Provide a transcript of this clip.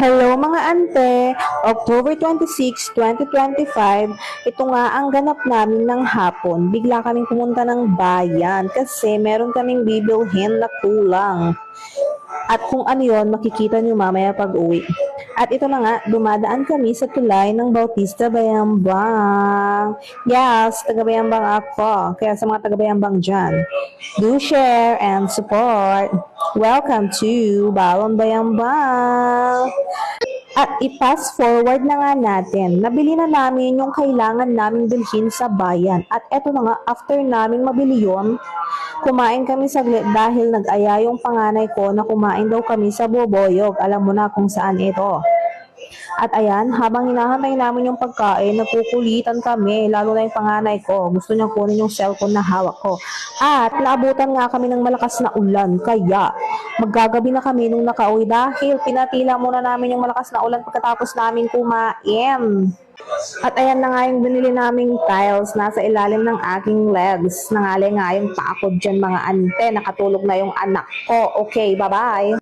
Hello mga ante, October 26, 2025, ito nga ang ganap namin ng hapon. Bigla kaming pumunta ng bayan kasi meron kaming bibilhin na kulang. At kung ano yon, makikita niyo mamaya pag uwi. At ito na nga, dumadaan kami sa tulay ng Bautista Bayambang. Yes, taga Bayambang ako. Kaya sa mga taga Bayambang dyan, do share and support. Welcome to Balon Bayambang. At i-pass forward na nga natin. Nabili na namin yung kailangan naming bilhin sa bayan. At eto na nga, after namin mabili yon, kumain kami saglit dahil nag-aya yung panganay ko na kumain daw kami sa Boboyog. Alam mo na kung saan ito. At ayan, habang hinahantay namin yung pagkain, nagkukulitan kami, lalo na yung panganay ko. Gusto niya kunin yung cellphone na hawak ko. At naabutan nga kami ng malakas na ulan, kaya maggagabi na kami nung nakauwi dahil pinatila muna namin yung malakas na ulan pagkatapos namin kumain. At ayan na nga yung binili naming tiles nasa ilalim ng aking legs. Nangali nga yung pakod dyan mga ante, nakatulog na yung anak ko. Okay, bye-bye.